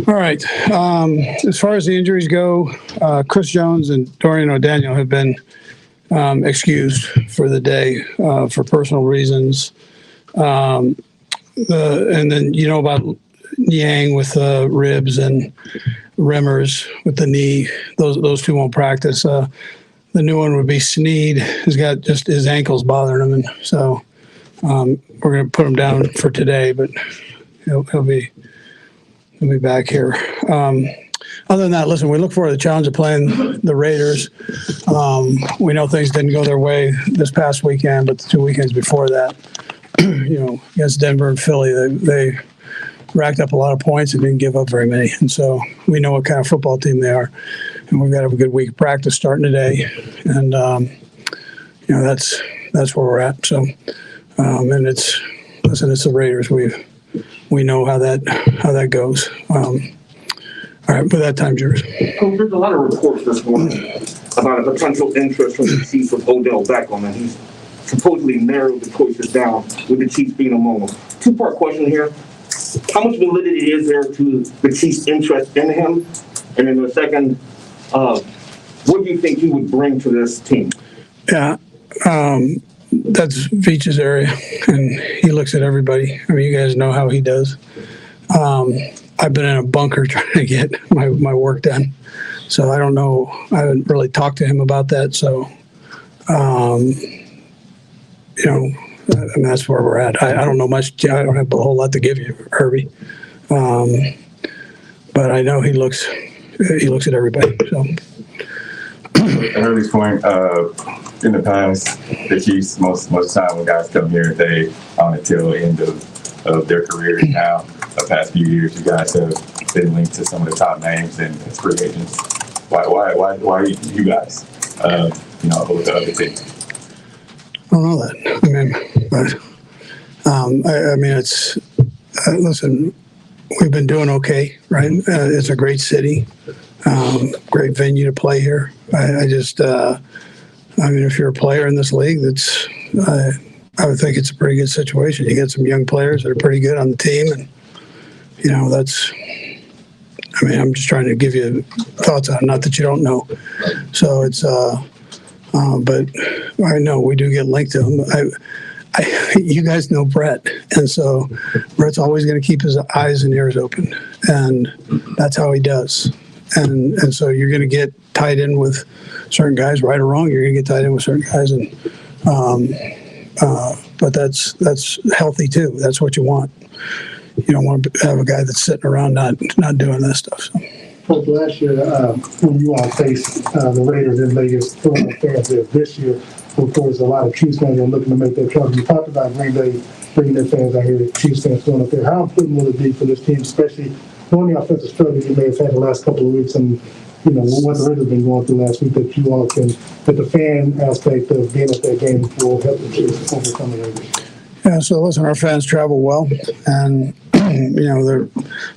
All right. As far as the injuries go, Chris Jones and Dorian O'Daniel have been excused for the day for personal reasons. And then about Yang with ribs and Remmers with the knee. Those two won't practice. The new one would be Snead. He's got just his ankles bothering him, and so we're going to put him down for today. But he'll be back here. Other than that, listen, we look forward to the challenge of playing the Raiders. We know things didn't go their way this past weekend, but the 2 weekends before that, against Denver and Philly, they racked up a lot of points and didn't give up very many. And so we know what kind of football team they are. And we've got to have a good week of practice starting today. And, that's where we're at. So, and it's the Raiders. We know how that goes. All right, with that time, yours. There's a lot of reports this morning about a potential interest from the Chiefs of Odell Beckham, and he's supposedly narrowed the choices down, with the Chiefs being among them. Two-part question here. How much validity is there to the Chiefs' interest in him? And then the second, what do you think he would bring to this team? Yeah, that's Veach's area, and he looks at everybody. I mean, you guys know how he does. I've been in a bunker trying to get my work done, so I don't know. I haven't really talked to him about that. So, that's where we're at. I don't know much. I don't have a whole lot to give you, Herbie. But I know he looks at everybody. So, at Herbie's point, in the past, the Chiefs, most of the time when guys come here, they on the tail end of their careers. Now, the past few years, you guys have been linked to some of the top names and free agents. Why are you guys, with the other team? I don't know that. It's listen. We've been doing okay, right? It's a great city, great venue to play here. If you're a player in this league, I would think it's a pretty good situation. You get some young players that are pretty good on the team, and I'm just trying to give you thoughts on it, not that you don't know. So it's, but I know we do get linked to him. You guys know Brett, and so Brett's always going to keep his eyes and ears open, and that's how he does. And so you're going to get tied in with certain guys, right or wrong. You're going to get tied in with certain guys, and but that's healthy too. That's what you want. You don't want to have a guy that's sitting around not doing this stuff. So. Coach, last year when you all faced the Raiders in Vegas, fans there this year, of course, a lot of Chiefs fans are looking to make their trouble. You talked about Green Bay bringing their fans out here, Chiefs fans going up there. How important will it be for this team, especially knowing the offensive struggle you may have had the last couple of weeks, and what the Raiders have been going through last week, that you all can, that the fan aspect of being at that game will help the Chiefs overcome the Raiders? Yeah, so listen, our fans travel well, and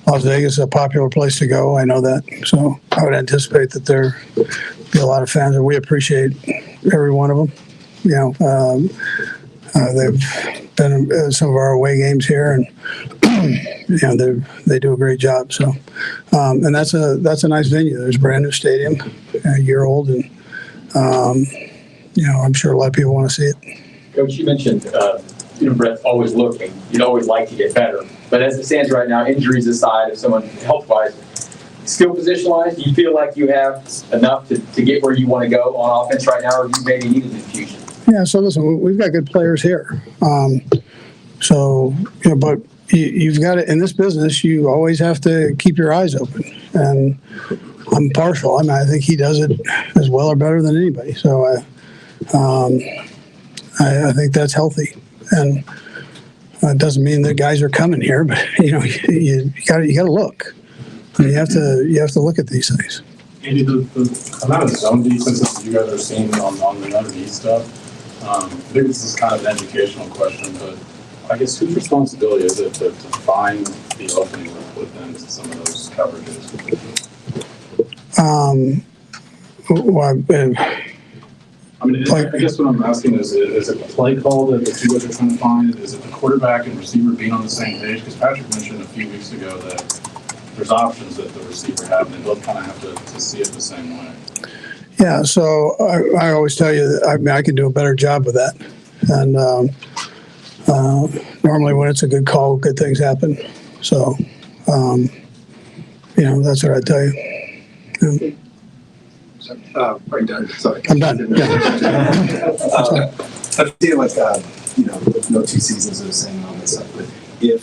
Las Vegas is a popular place to go. I know that, so I would anticipate that there be a lot of fans, and we appreciate every one of them. They've been in some of our away games here, and they do a great job. So, and that's a nice venue. There's a brand new stadium, a year old, and I'm sure a lot of people want to see it. Coach, you mentioned Brett's always looking. You'd always like to get better, but as it stands right now, injuries aside, if someone health-wise, skill position-wise, do you feel like you have enough to get where you want to go on offense right now, or do you maybe need an infusion? Yeah, so listen, we've got good players here. But you've got to, in this business, you always have to keep your eyes open. And I'm partial. I think he does it as well or better than anybody. So I think that's healthy. And it doesn't mean that guys are coming here, but you got to look. You have to look at these things. Andy, the amount of zone defenses that you guys are seeing on the underneath stuff, I think this is kind of an educational question, but I guess whose responsibility is it to find the opening within some of those coverages? I guess what I'm asking is it the play call that you guys are trying to find? Is it the quarterback and receiver being on the same page? Because Patrick mentioned a few weeks ago that there's options that the receiver have, and they both kind of have to see it the same way. Yeah, so I always tell you that I can do a better job with that. And normally when it's a good call, good things happen. So, that's what I tell you. Are you done? Sorry. I'm done. Yeah. I feel like, no 2 seasons are the same and all that stuff, but if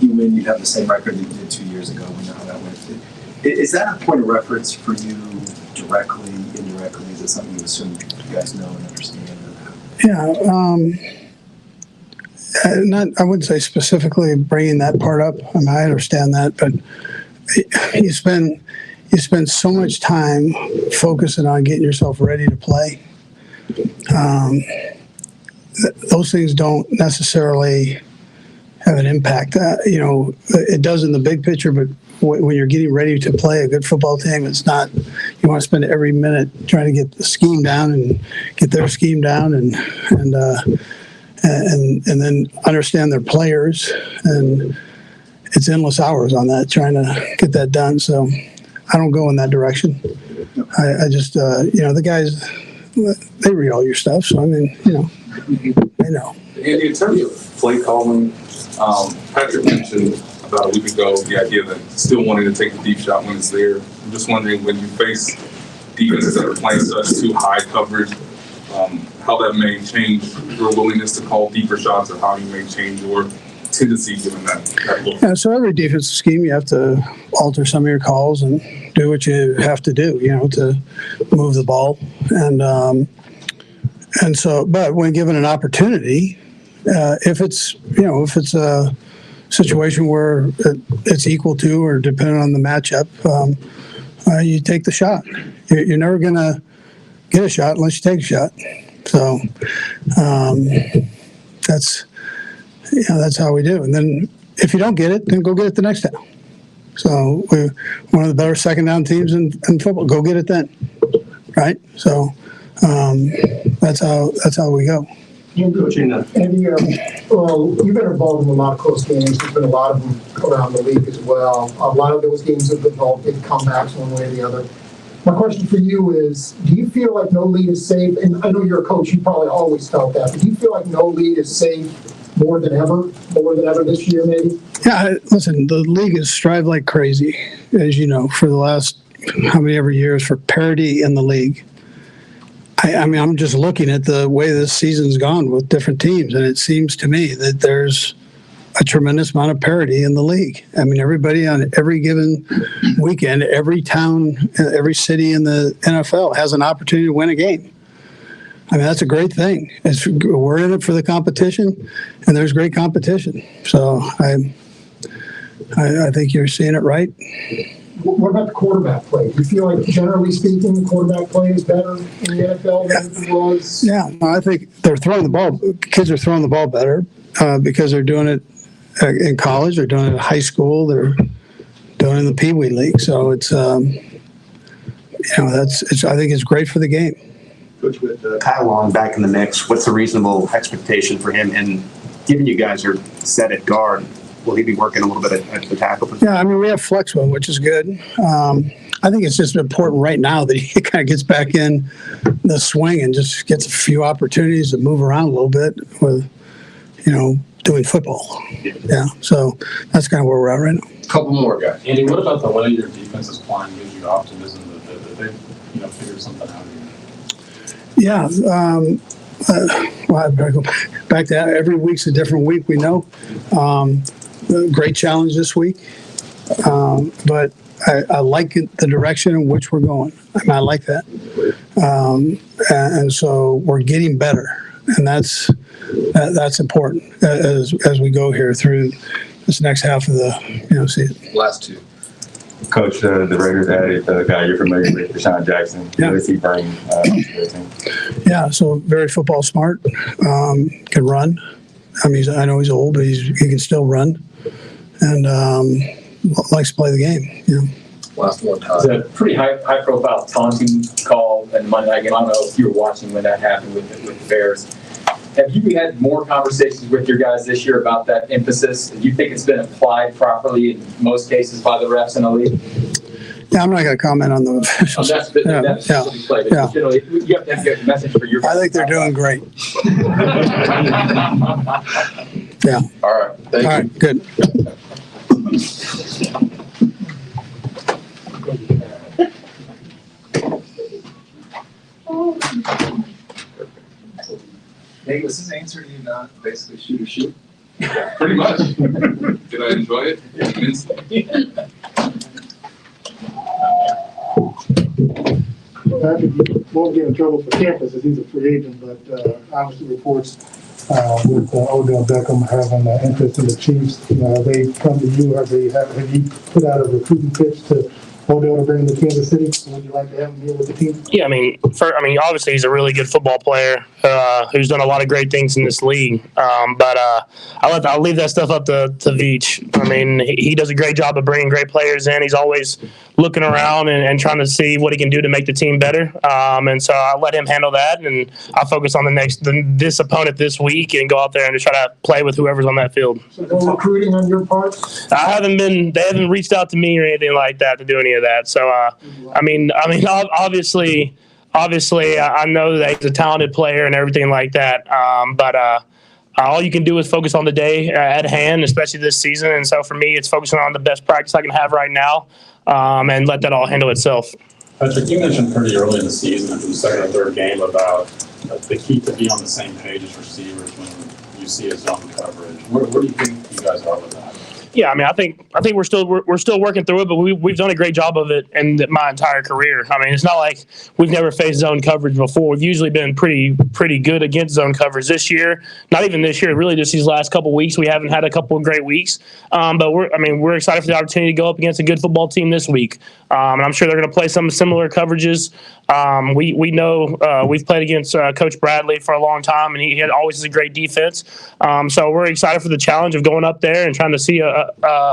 you win, you have the same record that you did 2 years ago. We know how that went. Is that a point of reference for you directly, indirectly? Is it something you assume you guys know and understand? Yeah. I wouldn't say specifically bringing that part up. I mean, I understand that, but you spend so much time focusing on getting yourself ready to play. Those things don't necessarily have an impact. It does in the big picture, but when you're getting ready to play a good football team, it's not. You want to spend every minute trying to get the scheme down and get their scheme down, and then understand their players, and it's endless hours on that trying to get that done. So I don't go in that direction. I just the guys, they read all your stuff, so I mean they know. Andy, in terms of play calling, Patrick mentioned about a week ago the idea that still wanting to take the deep shot when it's there. I'm just wondering, when you face defenses that are playing such too high coverage, how that may change your willingness to call deeper shots, or how you may change your tendency given that look. Yeah, so every defensive scheme, you have to alter some of your calls and do what you have to do, to move the ball. And so, but when given an opportunity, if it's a situation where it's equal to or depending on the matchup, you take the shot. You're never going to get a shot unless you take a shot. So that's how we do. And then if you don't get it, then go get it the next time. So we're one of the better second down teams in football. Go get it then, right? So that's how we go. Andy, well, you've been involved in a lot of close games. There's been a lot of them around the league as well. A lot of those games have involved big comebacks one way or the other. My question for you is, do you feel like no lead is safe? And I know you're a coach, you probably always felt that, but do you feel like no lead is safe more than ever this year maybe? Yeah, listen, the league has strived like crazy, as you know, for the last how many ever years for parity in the league. I mean, I'm just looking at the way this season's gone with different teams, and it seems to me that there's a tremendous amount of parity in the league. I mean, everybody on every given weekend, every town, every city in the NFL has an opportunity to win a game. I mean, that's a great thing. We're in it for the competition, and there's great competition. So I think you're seeing it right. What about the quarterback play? Do you feel like, generally speaking, the quarterback play is better in the NFL than it was? Yeah, I think they're throwing the ball. Kids are throwing the ball better because they're doing it in college. They're doing it in high school. They're doing it in the Pee Wee League. So it's, I think it's great for the game. Coach, with Kyle Long back in the mix, what's the reasonable expectation for him? And given you guys are set at guard, will he be working a little bit at the tackle position? Yeah, I mean, we have flex one, which is good. I think it's just important right now that he kind of gets back in the swing and just gets a few opportunities to move around a little bit with, doing football. Yeah, so that's kind of where we're at right now. Couple more guys. Andy, what about the way your defense is playing gives you optimism that they figured something out here? Yeah, well, I better go back to that. Every week's a different week, we know. Great challenge this week, but I like the direction in which we're going. I mean, I like that, and so we're getting better, and that's important as we go here through this next half of the season. Last two. Coach, the Raiders added the guy you're familiar with, Deshaun Jackson. Yeah. What does he bring to their team? Yeah, so very football smart, can run. I mean, I know he's old, but he can still run, and likes to play the game. Last one, It's a pretty high-profile taunting call in Monday night game. I don't know if you were watching when that happened with the Bears. Have you had more conversations with your guys this year about that emphasis? Do you think it's been applied properly in most cases by the refs in the league? Yeah, I'm not going to comment on the officials. That's Yeah. play. Yeah. Generally, you have to have a message for your guys. I think they're doing great. Yeah. All right, All thank you. right, good. Nate, was his answer to you not basically shoot or shoot? Pretty much. Did I enjoy it? Immensely. Patrick, you won't get in trouble for campus as he's a free agent, but obviously reports with Odell Beckham having interest in the Chiefs. They come to you. Have you put out a recruiting pitch to Odell to bring him to Kansas City? Would you like to have him here with the team? Yeah, I mean, obviously he's a really good football player who's done a lot of great things in this league. But I'll leave that stuff up to Veach. I mean, he does a great job of bringing great players in. He's always looking around and trying to see what he can do to make the team better. And so I'll let him handle that, and I'll focus on this opponent this week and go out there and just try to play with whoever's on that field. So no recruiting on your part? They haven't reached out to me or anything like that to do any of that. So, obviously, I know that he's a talented player and everything like that. But all you can do is focus on the day at hand, especially this season. And so for me, it's focusing on the best practice I can have right now, and let that all handle itself. Patrick, you mentioned pretty early in the season, in the second or third game, about the key to be on the same page as receivers when you see a zone coverage. Where do you think you guys are with that? Yeah, I mean, I think we're still working through it, but we've done a great job of it in my entire career. I mean, it's not like we've never faced zone coverage before. We've usually been pretty good against zone coverage. This year, not even this year, really just these last couple weeks, we haven't had a couple of great weeks. But we're excited for the opportunity to go up against a good football team this week, and I'm sure they're going to play some similar coverages. We know we've played against Coach Bradley for a long time, and he always has a great defense. So we're excited for the challenge of going up there and trying to see a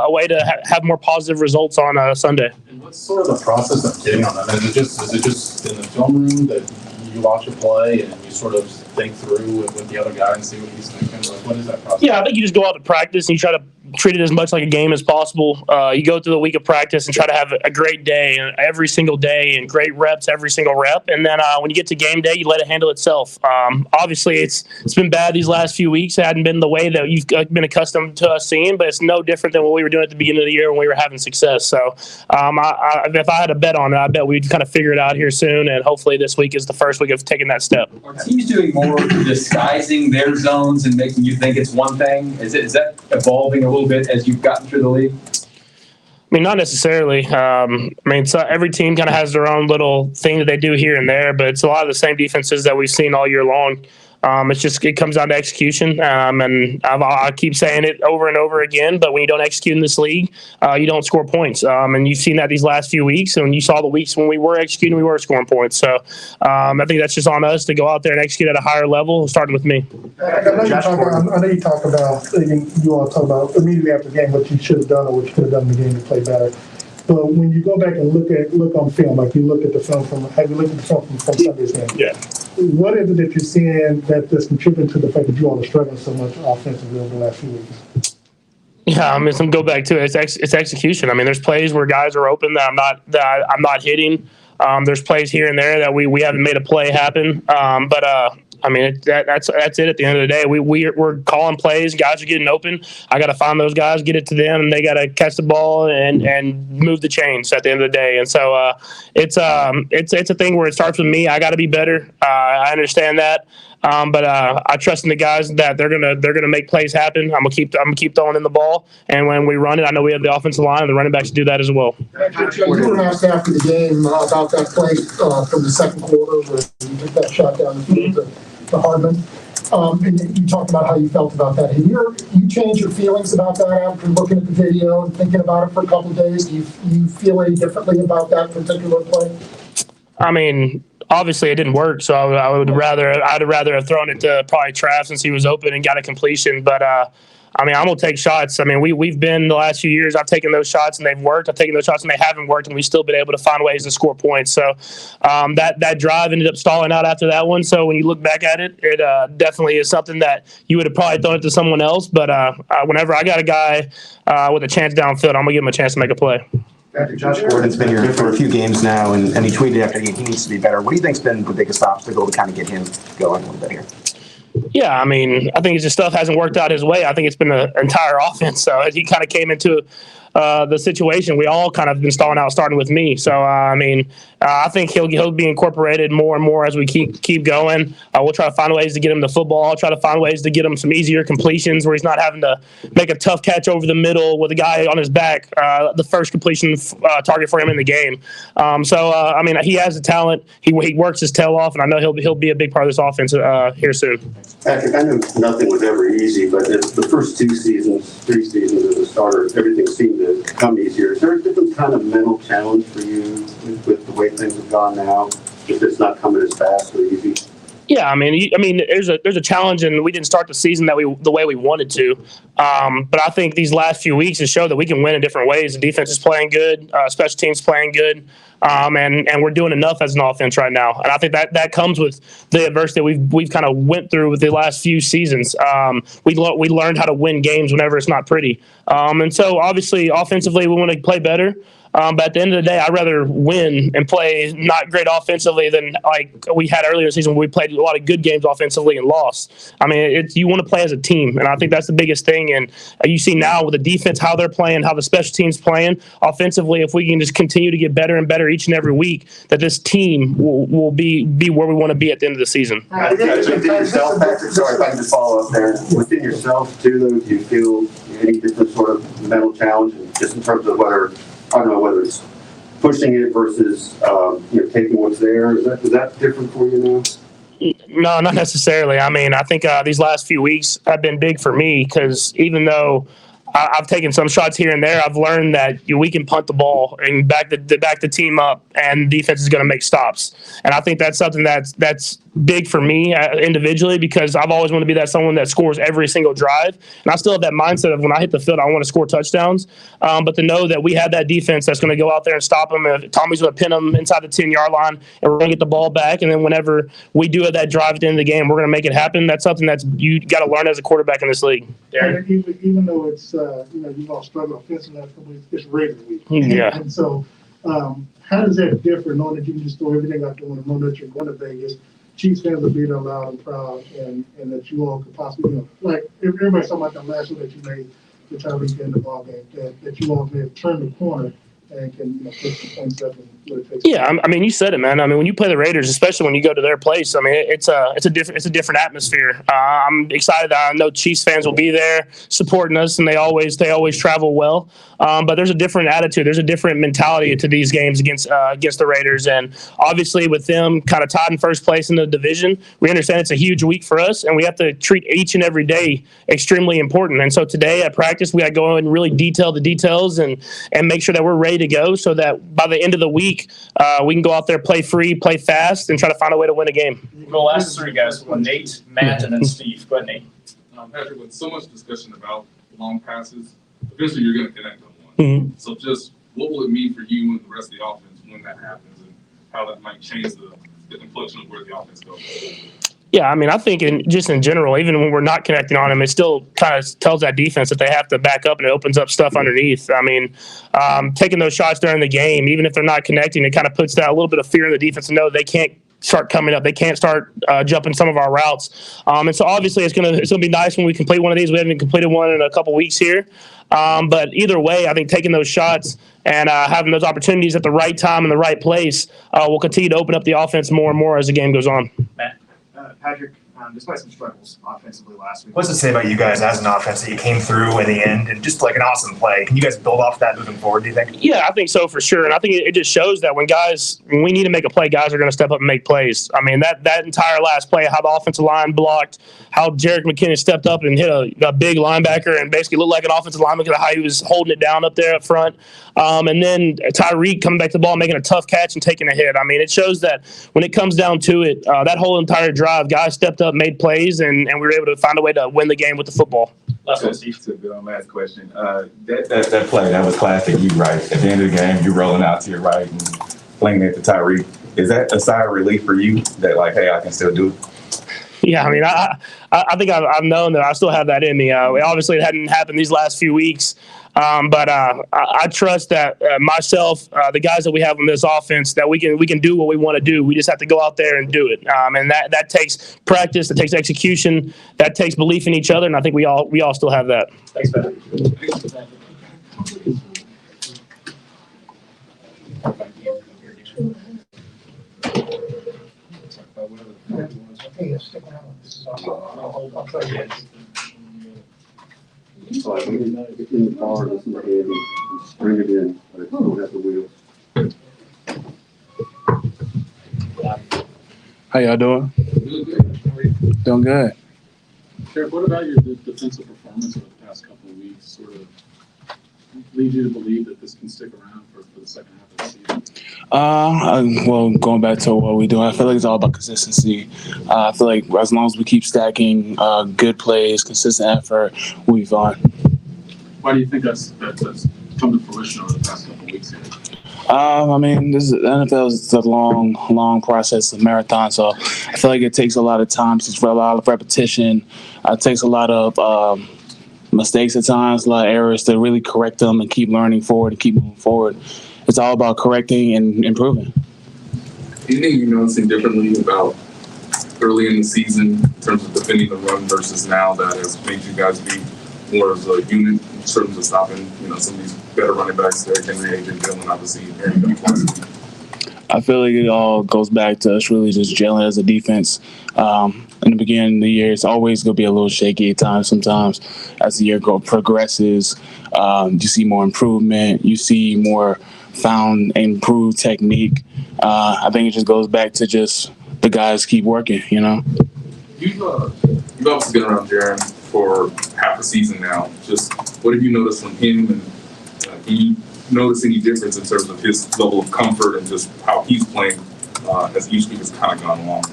way to have more positive results on Sunday. And what's sort of the process of getting on that? Is it just in the film room that you watch a play and you sort of think through with the other guy and see what he's thinking? Like, what is that process? Yeah, I think you just go out to practice and you try to treat it as much like a game as possible. You go through the week of practice and try to have a great day every single day and great reps every single rep. And then when you get to game day, you let it handle itself. Obviously, it's been bad these last few weeks. It hadn't been the way that you've been accustomed to us seeing, but it's no different than what we were doing at the beginning of the year when we were having success. So if I had a bet on it, I bet we'd kind of figure it out here soon. And hopefully this week is the first week of taking that step. Are teams doing more disguising their zones and making you think it's one thing? Is that evolving a little bit as you've gotten through the league? I mean, not necessarily. So every team kind of has their own little thing that they do here and there, but it's a lot of the same defenses that we've seen all year long. It comes down to execution, and I keep saying it over and over again, but when you don't execute in this league, you don't score points. And you've seen that these last few weeks, and you saw the weeks when we were executing, we were scoring points. So I think that's just on us to go out there and execute at a higher level, starting with me. I know you talk about, you all talk about immediately after the game what you should have done or what you could have done in the game to play better. But when you go back and look on film, like you look at the film from Sunday's game? Yeah. What is it that you're seeing that's contributing to the fact that you all are struggling so much offensively over the last few weeks? Yeah, I mean, go back to it. It's execution. I mean, there's plays where guys are open that I'm not hitting. There's plays here and there that we haven't made a play happen. I mean, that's it at the end of the day. We're calling plays. Guys are getting open. I got to find those guys, get it to them, and they got to catch the ball and move the chains at the end of the day. And so it's a thing where it starts with me. I got to be better. I understand that. But I trust in the guys that they're gonna make plays happen. I'm gonna keep throwing in the ball, and when we run it, I know we have the offensive line and the running backs to do that as well. You were asked after the game about that play from the second quarter where you took that shot down the field to Hardman. And you talked about how you felt about that. Have you changed your feelings about that after looking at the video and thinking about it for a couple of days? Do you feel any differently about that particular play? I mean, obviously it didn't work, so I'd rather have thrown it to probably Trav since he was open and got a completion. But I mean, I'm gonna take shots. I mean, we've been the last few years. I've taken those shots and they've worked. I've taken those shots and they haven't worked, and we've still been able to find ways to score points. So that drive ended up stalling out after that one. So when you look back at it, it definitely is something that you would have probably thrown it to someone else. But whenever I got a guy with a chance downfield, I'm gonna give him a chance to make a play. Patrick, Josh Gordon's been here for a few games now, and he tweeted after he needs to be better. What do you think's been the biggest obstacle to kind of get him going a little bit here? Yeah, I mean, I think it's just stuff hasn't worked out his way. I think it's been the entire offense. So he kind of came into the situation. We all kind of been stalling out, starting with me. So I mean, I think he'll be incorporated more and more as we keep going. We'll try to find ways to get him the football. I'll try to find ways to get him some easier completions where he's not having to make a tough catch over the middle with a guy on his back. The first completion target for him in the game. I mean, he has the talent. He works his tail off, and I know he'll be a big part of this offense here soon. Patrick, I know nothing was ever easy, but the first 2 seasons, 3 seasons as a starter, everything seemed to come easier. Is there a different kind of mental challenge for you with the way things have gone now? If it's not coming as fast or easy? Yeah, I mean, there's a challenge, and we didn't start the season the way we wanted to. But I think these last few weeks have showed that we can win in different ways. The defense is playing good, special teams playing good, and we're doing enough as an offense right now. And I think that comes with the adversity we've kind of went through with the last few seasons. We learned how to win games whenever it's not pretty. And so obviously offensively we want to play better. But at the end of the day, I'd rather win and play not great offensively than like we had earlier in the season where we played a lot of good games offensively and lost. I mean, you want to play as a team, and I think that's the biggest thing. And you see now with the defense, how they're playing, how the special teams playing offensively, if we can just continue to get better and better each and every week, that this team will be where we want to be at the end of the season. Within yourself, Patrick, sorry if I can just follow up there. Within yourself, too, though, do you feel any different sort of mental challenge, just in terms of whether it's pushing it versus taking what's there? Is that different for you now? No, not necessarily. I mean, I think these last few weeks have been big for me because even though I've taken some shots here and there, I've learned that we can punt the ball and back the team up, and defense is going to make stops. And I think that's something that's big for me individually because I've always wanted to be that someone that scores every single drive. And I still have that mindset of when I hit the field, I want to score touchdowns. But to know that we have that defense that's going to go out there and stop them. If Tommy's going to pin them inside the 10-yard line, and we're going to get the ball back. And then whenever we do have that drive at the end of the game, we're going to make it happen. That's something that's you got to learn as a quarterback in this league. Even though it's you've all struggled offensively, it's Raiders week. Yeah. And so, how does that differ? Knowing that you can just throw everything out there and know that you're going to Vegas, Chiefs fans will be there loud and proud, and that you all could possibly, like everybody's talking about that last one that you made, the Tyreek in the ball game, that you all may have turned the corner and can put some points up and what it takes. Yeah, I mean, you said it, man. I mean, when you play the Raiders, especially when you go to their place, I mean, it's a different atmosphere. I'm excited that I know Chiefs fans will be there supporting us, and they always travel well. But there's a different attitude, there's a different mentality to these games against the Raiders, and obviously with them kind of tied in first place in the division, we understand it's a huge week for us, and we have to treat each and every day extremely important. And so today at practice, we got to go and really detail the details and make sure that we're ready to go, so that by the end of the week, we can go out there, play free, play fast, and try to find a way to win a game. The last three guys were Nate, Matt, and then Steve. Go ahead, Nate. Patrick, with so much discussion about long passes, eventually you're going to connect on one. Mm-hmm. So just what will it mean for you and the rest of the offense when that happens, and how that might change the complexion of where the offense goes? Yeah, I mean, I think in general, even when we're not connecting on them, it still kind of tells that defense that they have to back up, and it opens up stuff underneath. I mean, taking those shots during the game, even if they're not connecting, it kind of puts that a little bit of fear in the defense to know they can't start coming up. They can't start jumping some of our routes. And so obviously it's gonna be nice when we complete one of these. We haven't completed one in a couple weeks here. But either way, I think taking those shots and having those opportunities at the right time in the right place will continue to open up the offense more and more as the game goes on. Matt. Patrick, despite some struggles offensively last week, what's it say about you guys as an offense that you came through in the end and just like an awesome play? Can you guys build off that moving forward, do you think? Yeah, I think so for sure. And I think it just shows that when we need to make a play, guys are going to step up and make plays. I mean, that entire last play, how the offensive line blocked, how Jerick McKinnon stepped up and hit a big linebacker and basically looked like an offensive lineman because of how he was holding it down up there up front. And then Tyreek coming back to the ball, making a tough catch and taking a hit. I mean, it shows that when it comes down to it, that whole entire drive, guys stepped up, made plays, and we were able to find a way to win the game with the football. Last one, Steve. To go on last question. That play, that was classic you, right? At the end of the game, you rolling out to your right and playing it to Tyreek. Is that a sigh of relief for you that, like, hey, I can still do it? Yeah, I mean, I think I've known that I still have that in me. Obviously, it hadn't happened these last few weeks, but I trust that myself, the guys that we have in this offense, that we can do what we want to do. We just have to go out there and do it, and that takes practice, that takes execution, that takes belief in each other, and I think we all still have that. Thanks, Patrick. So I can get in the car, listen to Andy, and bring it in, but it don't have the wheels. How y'all doing? Doing good. Derrick, what about your defensive performance over the past couple of weeks sort of leads you to believe that this can stick around for the second half of the season? Well, going back to what we do, I feel like it's all about consistency. I feel like as long as we keep stacking good plays, consistent effort, we'll be fine. Why do you think that's come to fruition over the past couple of weeks here? I mean, the NFL is a long process, a marathon. So I feel like it takes a lot of time, it's a lot of repetition. It takes a lot of mistakes at times, a lot of errors to really correct them and keep learning forward and keep moving forward. It's all about correcting and improving. Anything you're noticing differently about early in the season in terms of defending the run versus now that has made you guys be more of a unit in terms of stopping, some of these better running backs, Derrick Nnadi, AJ Dillon, obviously, Aaron Donald? I feel like it all goes back to us really just gelling as a defense. In the beginning of the year, it's always going to be a little shaky at times. Sometimes as the year progresses, you see more improvement. You see more found improved technique. I think it just goes back to just the guys keep working, You've obviously been around Jaron for half a season now. Just what have you noticed from him, and can you notice any difference in terms of his level of comfort and just how he's playing as each week has kind of gone along?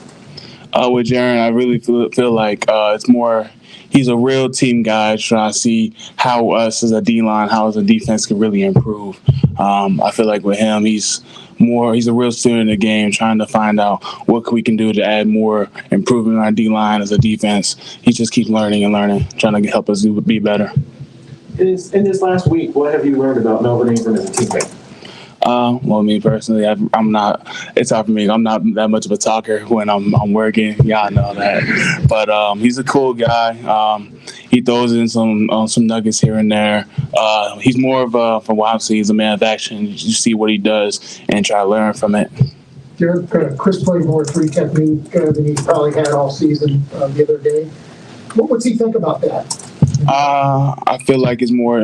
With Jaron, I really feel like it's more, he's a real team guy trying to see how us as a D-line, how as a defense can really improve. I feel like with him, he's a real student in the game, trying to find out what we can do to add more improvement in our D-line as a defense. He just keeps learning and learning, trying to help us be better. In this last week, what have you learned about Melvin Ingram as a teammate? Well, me personally, I'm not. It's hard for me. I'm not that much of a talker when I'm working. Y'all know that. But he's a cool guy. He throws in some nuggets here and there. He's more of a, from what I've seen, he's a man of action. You see what he does and try to learn from it. Derrick, Chris played more three technique than he probably had all season the other day. What's he think about that? I feel like it's more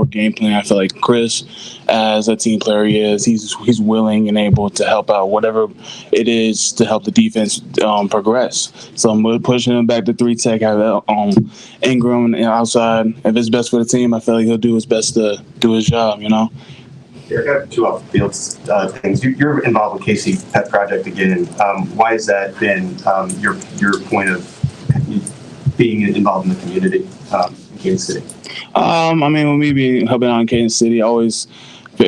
game plan. I feel like Chris, as a team player he is, he's willing and able to help out whatever it is to help the defense progress. So I'm pushing him back to three tech, have Ingram outside. If it's best for the team, I feel like he'll do his best to do his job, Derrick, I have two off-the-field things. You're involved with KC Pet Project again. Why has that been your point of being involved in the community in Kansas City? I mean, with me being helping out in Kansas City, always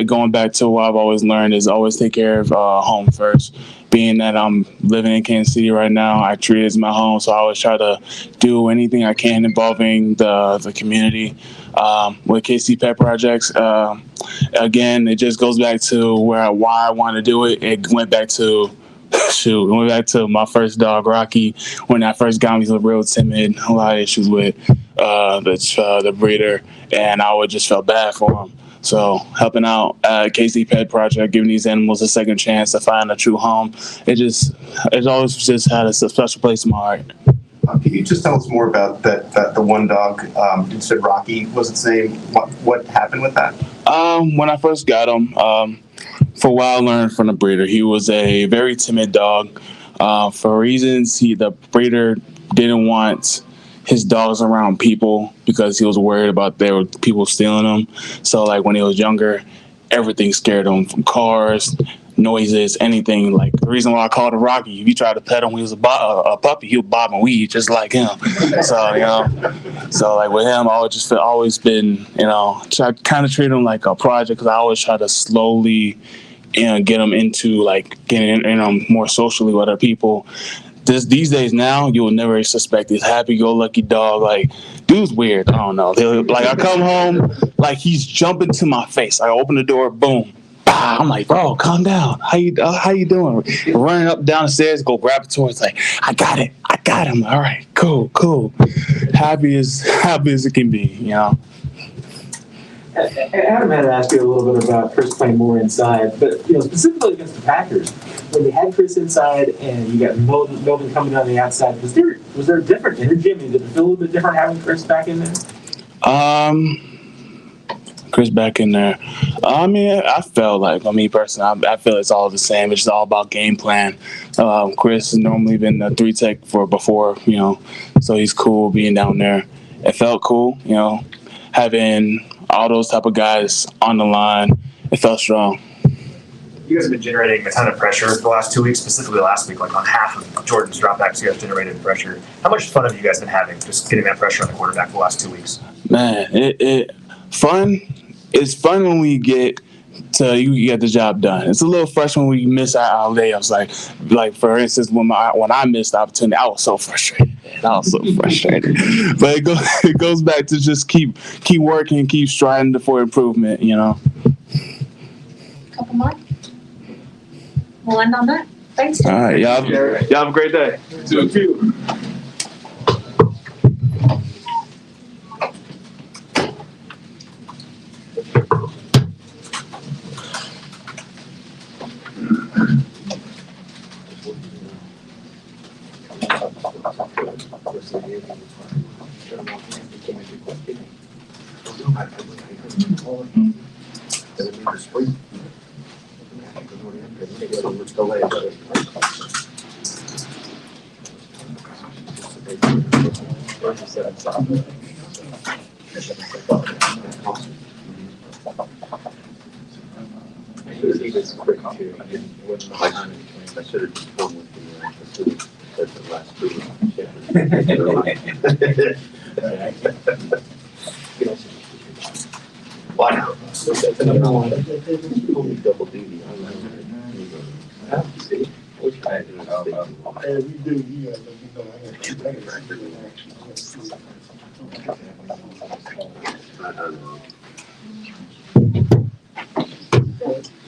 going back to what I've always learned is always take care of home first. Being that I'm living in Kansas City right now, I treat it as my home, so I always try to do anything I can involving the community. With KC Pet Projects, again, it just goes back to why I want to do it. It went back to my first dog, Rocky. When I first got him, he was real timid, a lot of issues with the breeder, and I would just felt bad for him. So helping out at KC Pet Project, giving these animals a second chance to find a true home, it always just had a special place in my heart. Can you just tell us more about the one dog? You said Rocky was its name. What happened with that? When I first got him, for a while I learned from the breeder, he was a very timid dog. For reasons, the breeder didn't want his dogs around people because he was worried about people stealing them. So like when he was younger, everything scared him, from cars, noises, anything. Like the reason why I called him Rocky, if you tried to pet him when he was a puppy, he was bobbing weed just like him. So like with him, I always been, try kind of treat him like a project, because I always try to slowly, get him into like getting more socially with other people. These days now, you will never suspect this happy-go-lucky dog. Like, dude's weird. I don't know. I come home, like he's jumping to my face. I open the door, boom. I'm like, bro, calm down. How you doing? Running up down the stairs, go grab the toy. It's like, I got him. All right, cool. Happy as it can be, Adam had to ask you a little bit about Chris playing more inside, but specifically against the Packers, when they had Chris inside and you got Melvin coming on the outside, was there a different energy? I mean, did it feel a little bit different having Chris back in there? Chris back in there. I mean, I felt like, me personally, I feel it's all the same. It's just all about game plan. Chris has normally been a 3-tech before, so he's cool being down there. It felt cool, having all those type of guys on the line. It felt strong. You guys have been generating a ton of pressure the last 2 weeks, specifically last week, like on half of Jordan's dropbacks, you guys generated pressure. How much fun have you guys been having just getting that pressure on the quarterback the last 2 weeks? Man, fun. It's fun when we get you get the job done. It's a little frustrating when we miss our layups. Like for instance, when I missed the opportunity, I was so frustrated. But it goes back to just keep working, keep striving for improvement. Couple more. We'll end on that. Thanks. All right, y'all have a great day. Thank you.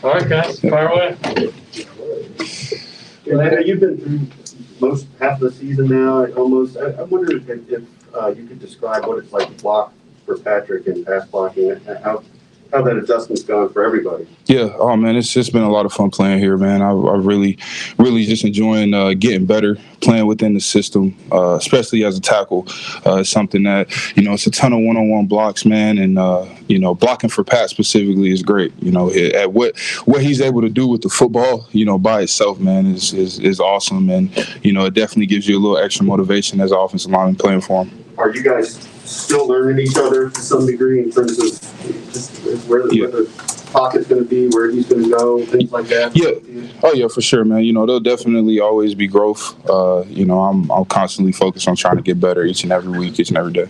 All right, guys, fire away. You've been through half the season now, almost. I wonder if you could describe what it's like to block for Patrick and pass blocking, how that adjustment's gone for everybody. Yeah, oh man, it's just been a lot of fun playing here, man. I really just enjoying getting better, playing within the system, especially as a tackle. It's something that, it's a ton of one-on-one blocks, man, and blocking for Pat specifically is great. At what he's able to do with the football, by itself, man, is awesome, and it definitely gives you a little extra motivation as an offensive lineman playing for him. Are you guys still learning each other to some degree in terms of just where the pocket's going to be, where he's going to go, things like that? Yeah. Oh, yeah, for sure, man. There'll definitely always be growth. I'm constantly focused on trying to get better each and every week, each and every day.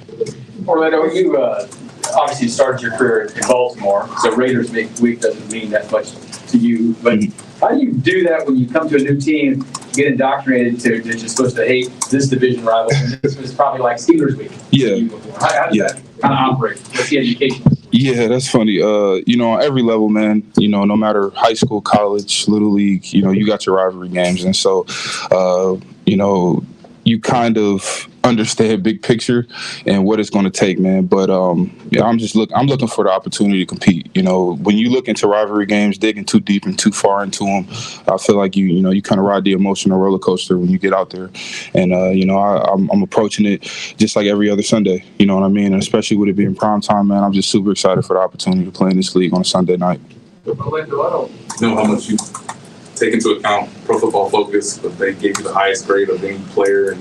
Orlando, you obviously started your career in Baltimore, so Raiders week doesn't mean that much to you. But how do you do that when you come to a new team, get indoctrinated to you're supposed to hate this division rival, and this was probably like Steelers week? Yeah. How does that kind of operate? What's the education? Yeah, that's funny. On every level, man, no matter high school, college, little league, you got your rivalry games. And so, you kind of understand big picture and what it's going to take, man. But I'm looking for the opportunity to compete. When you look into rivalry games, digging too deep and too far into them, I feel like you kind of ride the emotional roller coaster when you get out there. And I'm approaching it just like every other Sunday. You know what I mean? And especially with it being prime time, man, I'm just super excited for the opportunity to play in this league on a Sunday night. I don't know how much you take into account Pro Football Focus, but they gave you the highest grade of any player in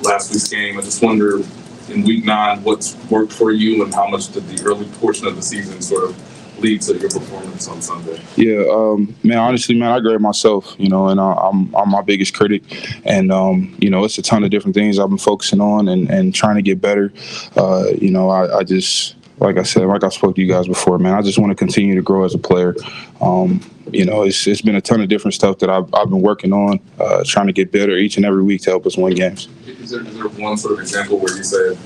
last week's game. I just wonder, in week 9, what's worked for you and how much did the early portion of the season sort of lead to your performance on Sunday? Yeah, man, honestly, man, I grade myself, you know, and I'm my biggest critic. And, you know, it's a ton of different things I've been focusing on and trying to get better. You know, I just, like I said, like I spoke to you guys before, man, I just want to continue to grow as a player. You know, it's been a ton of different stuff that I've been working on, trying to get better each and every week to help us win games. Is there one sort of example where you said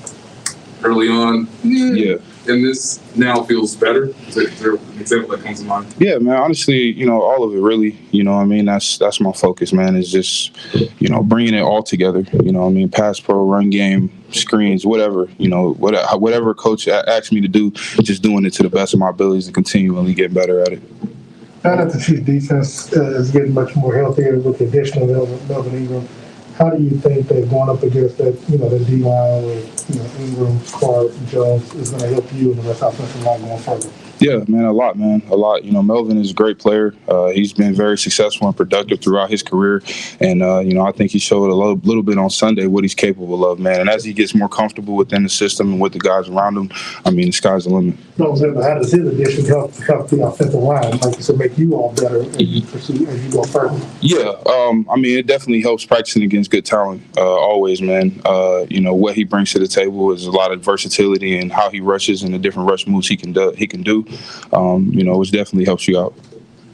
early on, Yeah. and this now feels better? Is there an example that comes to mind? Yeah, man, honestly, you know, all of it really, you know what I mean? That's my focus, man, is just, you know, bringing it all together, you know what I mean? Pass pro, run game, screens, whatever, you know, whatever coach asks me to do, just doing it to the best of my abilities and continually get better at it. Now that the Chiefs defense is getting much more healthier with the addition of Melvin Ingram, how do you think that going up against that, you know, the D-line with, you know, Ingram, Clark, Jones is going to help you and the rest of the offensive line going further? Yeah, man, a lot. You know, Melvin is a great player. He's been very successful and productive throughout his career. And, you know, I think he showed a little bit on Sunday what he's capable of, man. And as he gets more comfortable within the system and with the guys around him, I mean, the sky's the limit. No, how does his addition help the offensive line, like to make you all better as you pursue, as you go further? Yeah, I mean, it definitely helps practicing against good talent, always, man. You know, what he brings to the table is a lot of versatility and how he rushes and the different rush moves he can do. You know, which definitely helps you out,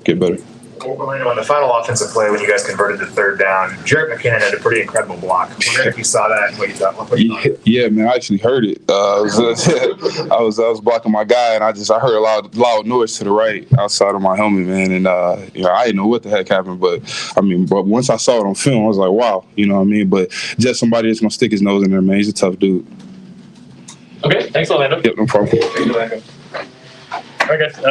get better. On the final offensive play, when you guys converted to third down, Jarrett McKinnon had a pretty incredible block. I wonder if you saw that and what you thought. Yeah, man, I actually heard it. I was blocking my guy, and I heard a loud noise to the right outside of my helmet, man. And you know, I didn't know what the heck happened, but once I saw it on film, I was like, wow, you know what I mean? But just somebody that's gonna stick his nose in there, man. He's a tough dude. Okay, thanks, Orlando. Yep, no problem. Thanks, Orlando. All right, guys.